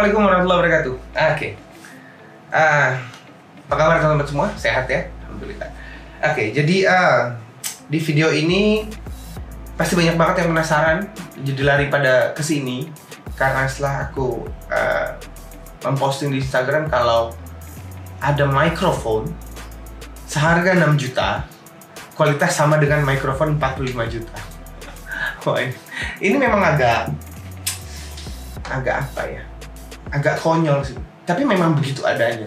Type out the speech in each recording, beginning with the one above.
Assalamualaikum warahmatullahi wabarakatuh. Oke. Apa kabar teman-teman semua? Sehat ya? Alhamdulillah. Oke, jadi di video ini pasti banyak banget yang penasaran, jadi lari pada kesini karena setelah aku memposting di Instagram kalau ada mikrofon seharga 6 juta, kualitas sama dengan mikrofon 45 juta. Wah, ini memang agak apa ya? Agak konyol sih. Tapi memang begitu adanya,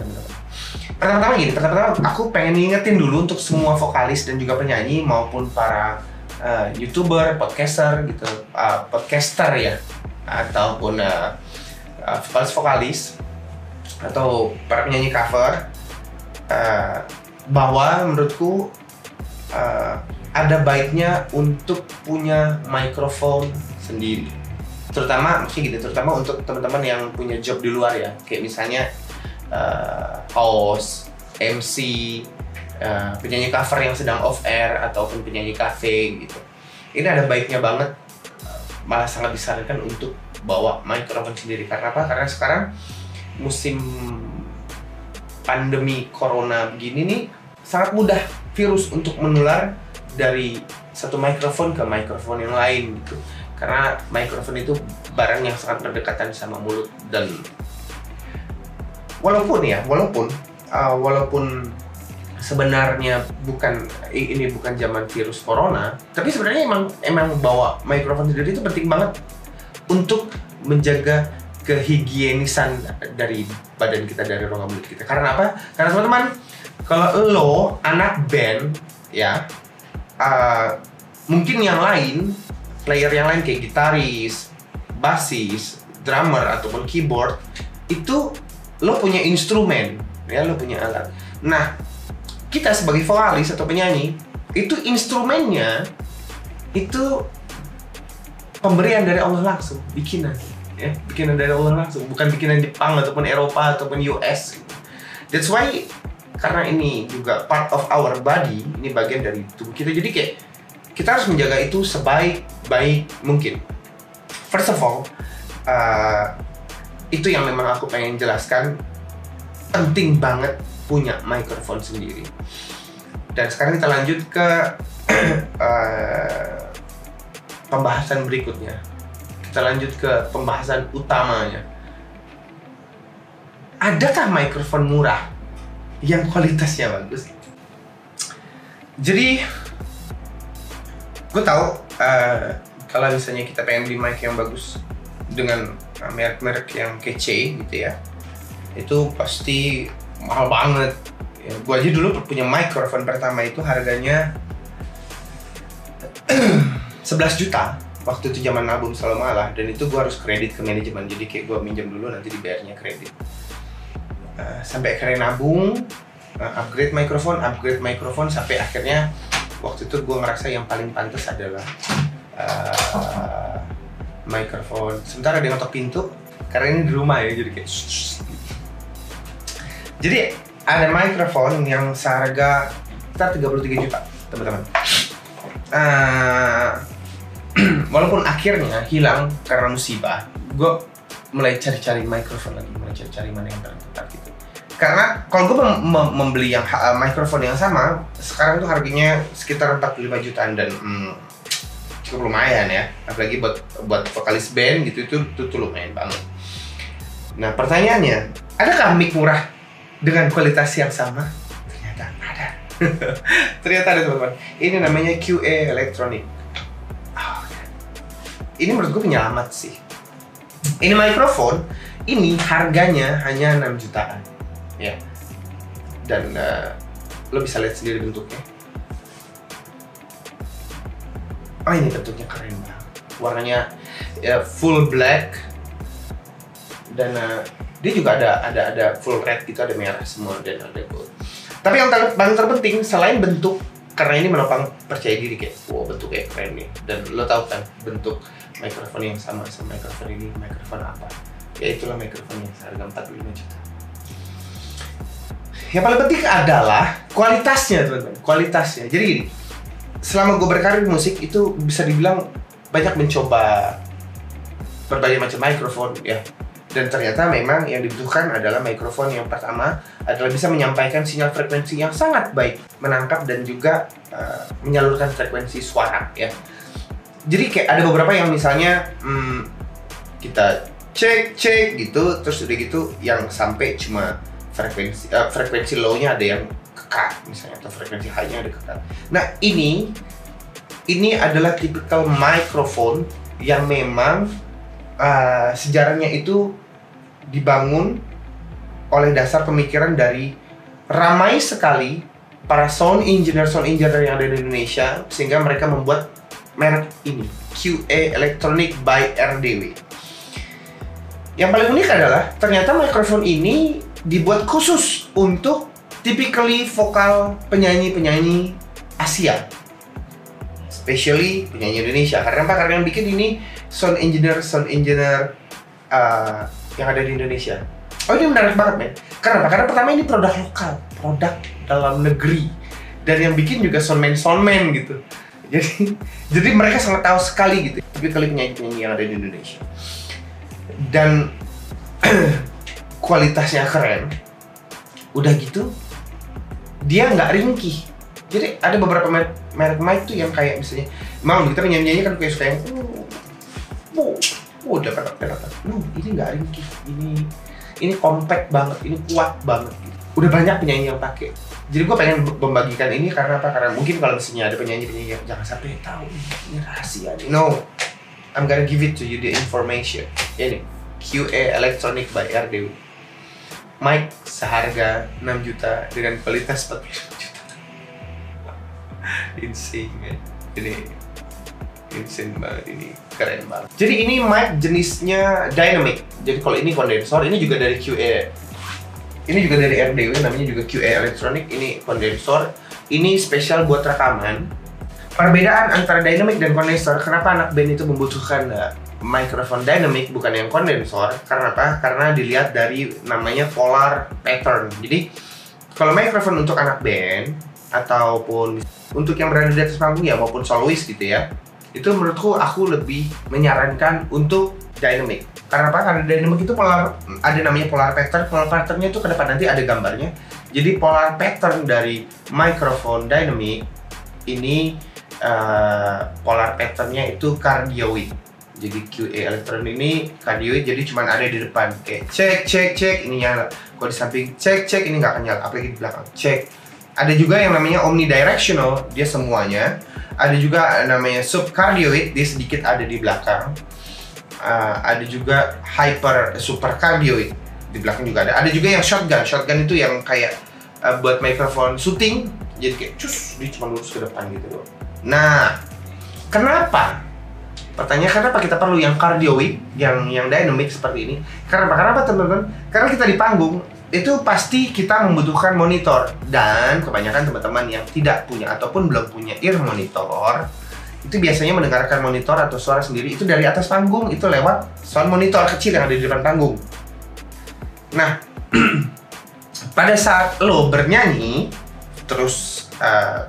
teman-teman. Pertama-tama aku pengen ngingetin dulu untuk semua vokalis dan juga penyanyi maupun para YouTuber, podcaster gitu, podcaster ya, ataupun vokalis atau para penyanyi cover, bahwa menurutku ada baiknya untuk punya mikrofon sendiri. Terutama untuk teman-teman yang punya job di luar ya, kayak misalnya host, MC, penyanyi cover yang sedang off air ataupun penyanyi cafe gitu. Ini ada baiknya banget, malah sangat disarankan untuk bawa mikrofon sendiri. Karena apa? Karena sekarang musim pandemi corona begini nih, sangat mudah virus untuk menular dari satu mikrofon ke mikrofon yang lain gitu. Karena mikrofon itu barang yang sangat berdekatan sama mulut, dan walaupun sebenarnya ini bukan zaman virus corona, tapi sebenarnya emang bawa mikrofon sendiri itu penting banget untuk menjaga kehigienisan dari badan kita, dari rongga mulut kita. Karena apa? Karena teman-teman, kalau lo anak band ya, mungkin yang lain, player yang lain kayak gitaris, bassis, drummer ataupun keyboard, itu lo punya instrumen ya, lo punya alat. Nah, kita sebagai vokalis atau penyanyi, itu instrumennya itu pemberian dari Allah langsung, bikinan ya, bikinan dari Allah langsung, bukan bikinan Jepang ataupun Eropa ataupun US gitu. That's why, karena ini juga part of our body, ini bagian dari tubuh kita, jadi kayak kita harus menjaga itu sebaik-baik mungkin. First of all, itu yang memang aku pengen jelaskan, penting banget punya mikrofon sendiri. Dan sekarang kita lanjut ke pembahasan berikutnya. Kita lanjut ke pembahasan utamanya. Adakah mikrofon murah yang kualitasnya bagus? Jadi gue tahu kalau misalnya kita pengen beli mic yang bagus dengan merek-merek yang kece gitu ya, itu pasti mahal banget ya. Gue aja dulu punya mikrofon pertama itu harganya 11 juta waktu itu, zaman album Selalu Malah, dan itu gue harus kredit ke manajemen, jadi kayak gue minjem dulu nanti dibayarnya kredit. Sampai akhirnya nabung, upgrade mikrofon sampai akhirnya waktu itu gue ngerasa yang paling pantas adalah mikrofon. Sebentar ada yang ngetok pintu, karena ini di rumah ya, jadi kayak Jadi ada mikrofon yang seharga sekitar 33 juta, teman-teman. Walaupun akhirnya hilang karena musibah, gue mulai cari-cari mikrofon lagi, mulai cari-cari mana yang terdekat gitu. Karena kalau gue membeli yang mikrofon yang sama, sekarang tuh harganya sekitar 45 jutaan, dan cukup lumayan ya. Apalagi buat vokalis band gitu, itu lumayan banget. Nah, pertanyaannya, adakah mic murah dengan kualitas yang sama? Ternyata ada. Ternyata ada, teman-teman. Ini namanya QA Electronic. Ini menurut gue penyelamat sih. Ini mikrofon, ini harganya hanya 6 jutaan. Ya, dan lo bisa lihat sendiri bentuknya. Oh, ini bentuknya keren banget. Warnanya ya, full black, dan dia juga ada full red gitu, ada merah semua dan ada gold. Tapi yang paling terpenting selain bentuk, karena ini menopang percaya diri, kayak wow, bentuknya keren nih. Dan lo tahu kan bentuk mikrofon yang sama mikrofon ini, mikrofon apa? Ya itulah mikrofon yang seharga 45 juta. Yang paling penting adalah kualitasnya, teman-teman. Kualitasnya. Jadi gini, selama gue berkarir musik itu bisa dibilang banyak mencoba berbagai macam mikrofon ya. Dan ternyata memang yang dibutuhkan adalah mikrofon yang pertama adalah bisa menyampaikan sinyal frekuensi yang sangat baik, menangkap dan juga menyalurkan frekuensi suara ya. Jadi kayak ada beberapa yang misalnya kita cek gitu, terus udah gitu yang sampai cuma frekuensi low-nya ada yang kekat misalnya, atau frekuensi high-nya ada kekat. Nah ini adalah tipikal mikrofon yang memang sejarahnya itu dibangun oleh dasar pemikiran dari ramai sekali para sound engineer yang ada di Indonesia, sehingga mereka membuat merek ini, QA Electronic by RDW. Yang paling unik adalah ternyata mikrofon ini dibuat khusus untuk typically vokal penyanyi-penyanyi Asia, especially penyanyi Indonesia. Karena apa? Karena yang bikin ini sound engineer yang ada di Indonesia. Oh, ini menarik banget, men. Kenapa? Karena pertama ini produk lokal, produk dalam negeri, dan yang bikin juga soundman gitu. Jadi mereka sangat tahu sekali gitu, typically penyanyi-penyanyi yang ada di Indonesia. Dan kualitasnya keren. Udah gitu, dia nggak ringkih. Jadi ada beberapa merek mic tuh yang kayak misalnya, kita penyanyi kan kayak suka yang dapat. Ini nggak ringkih. Ini compact banget, ini kuat banget. Udah banyak penyanyi yang pakai. Jadi gue pengen membagikan ini karena apa? Karena mungkin kalau misalnya ada penyanyi yang jangan sampai tahu ini rahasia. No, I'm gonna give it to you the information. Ini QA Electronic by RDW. Mic seharga 6 juta dengan kualitas 40 juta. Insane, man. Ini insane banget, ini keren banget. Jadi ini mic jenisnya dynamic. Jadi kalau ini kondensor, ini juga dari QA. Ini juga dari RDW, namanya juga QA Electronic. Ini kondensor. Ini spesial buat rekaman. Perbedaan antara dynamic dan kondensor, kenapa anak band itu membutuhkan mikrofon dynamic bukan yang kondensor? Karena apa? Karena dilihat dari namanya polar pattern. Jadi kalau mikrofon untuk anak band ataupun untuk yang berada di atas panggung ya, maupun soloist gitu ya, itu menurutku aku lebih menyarankan untuk dynamic. Karena apa? Karena dynamic itu ada namanya polar pattern. Polar patternnya itu ke depan nanti ada gambarnya. Jadi polar pattern dari mikrofon dynamic ini polar patternnya itu cardioid. Jadi QA Electronic ini cardioid, jadi cuma ada di depan kayak cek ini nyala. Kalau di samping cek ini nggak akan nyala, apalagi di belakang cek. Ada juga yang namanya omnidirectional, dia semuanya. Ada juga namanya subcardioid, dia sedikit ada di belakang. Ada juga supercardioid, di belakang juga ada. Ada juga yang shotgun itu yang kayak buat mikrofon syuting, jadi kayak dia cuma lurus ke depan gitu loh. Nah, kenapa? Pertanyaan kenapa kita perlu yang cardioid, yang dynamic seperti ini? Kenapa teman-teman? Karena kita di panggung itu pasti kita membutuhkan monitor, dan kebanyakan teman-teman yang tidak punya ataupun belum punya ear monitor itu biasanya mendengarkan monitor atau suara sendiri itu dari atas panggung, itu lewat sound monitor kecil yang ada di depan panggung. Nah, pada saat lo bernyanyi terus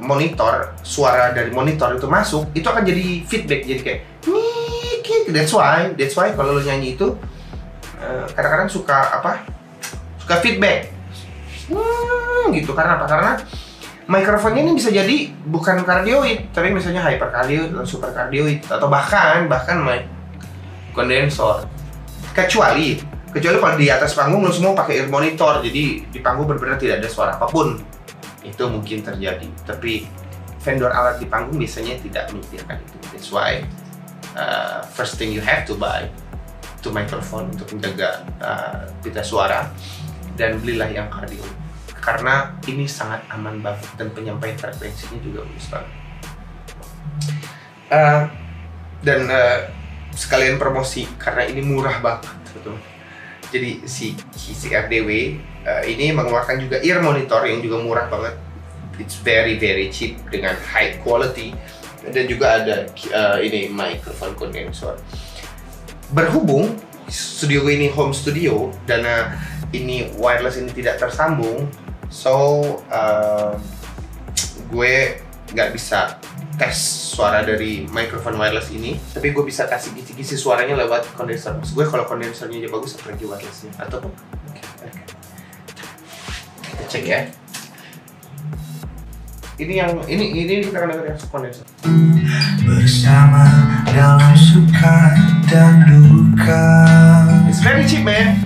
monitor, suara dari monitor itu masuk, itu akan jadi feedback, jadi kayak that's why kalau lo nyanyi itu kadang-kadang suka feedback gitu. Karena apa? Karena mikrofonnya ini bisa jadi bukan cardioid, tapi misalnya hypercardioid atau supercardioid, atau bahkan mic kondensor. Kecuali kalau di atas panggung lo semua pakai ear monitor, jadi di panggung benar-benar tidak ada suara apapun. Itu mungkin terjadi, tapi vendor alat di panggung biasanya tidak memikirkan itu. That's why first thing you have to buy itu microphone untuk menjaga pita suara, dan belilah yang cardioid karena ini sangat aman banget dan penyampaian frekuensinya juga bagus banget. Dan sekalian promosi karena ini murah banget, betul. Jadi si RDW ini mengeluarkan juga ear monitor yang juga murah banget. It's very cheap dengan high quality, dan juga ada ini microphone kondensor. Berhubung studio gue ini home studio dan ini wireless ini tidak tersambung, so gue nggak bisa tes suara dari mikrofon wireless ini, tapi gue bisa kasih kisi-kisi suaranya lewat kondenser. Maksud gue kalau kondensernya aja bagus, apalagi wirelessnya. Atau kita cek ya. Ini kita akan dengar yang kondenser. Bersama dalam suka dan duka. It's very cheap, man.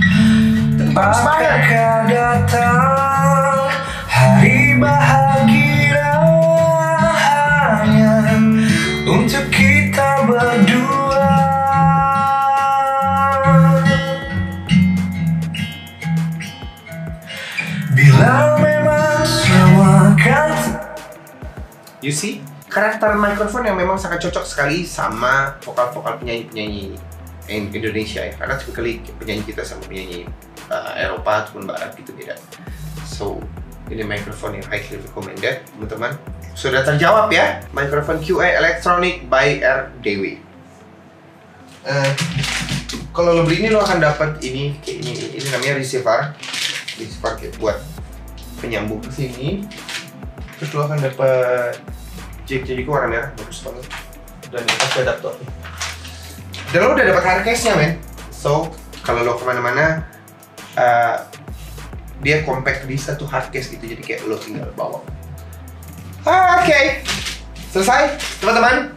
Apakah datang hari bahagia hanya untuk kita berdua? Bila memang semua kan. You see? Karakter mikrofon yang memang sangat cocok sekali sama vokal-vokal penyanyi-penyanyi Indonesia ya, karena typically penyanyi kita sama penyanyi Eropa ataupun Barat gitu beda. So ini mikrofon yang highly recommended teman-teman. Sudah terjawab ya, mikrofon QA Electronic by RDW. Kalau lo beli ini lo akan dapat ini kayak ini namanya receiver kayak buat penyambung ke sini. Terus lo akan dapat jack-nya juga warna merah, bagus banget. Dan pasti adaptor. Dan lo udah dapat hard case-nya, men. So, kalau lo kemana-mana, dia compact di satu hard case gitu, jadi kayak lo tinggal bawa. Oke. Selesai, teman-teman.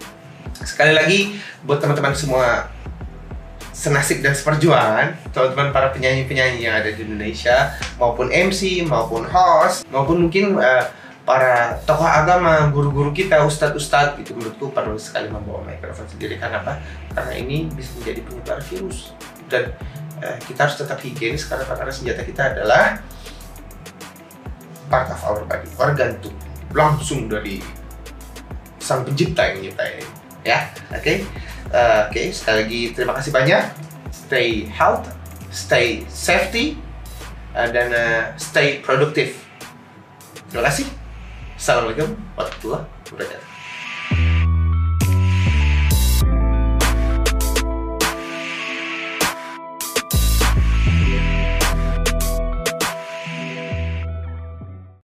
Sekali lagi, buat teman-teman semua senasib dan seperjuangan, teman-teman para penyanyi-penyanyi yang ada di Indonesia, maupun MC, maupun host, maupun mungkin para tokoh agama, guru-guru kita, ustadz-ustadz gitu, menurutku perlu sekali membawa mikrofon sendiri. Karena apa? Karena ini bisa menjadi penyebar virus dan kita harus tetap higienis karena senjata kita adalah part of our body, organ tubuh langsung dari sang pencipta yang menciptain ini. Ya, oke. Sekali lagi terima kasih banyak. Stay health, stay safety, dan stay produktif. Terima kasih. Assalamualaikum warahmatullahi wabarakatuh.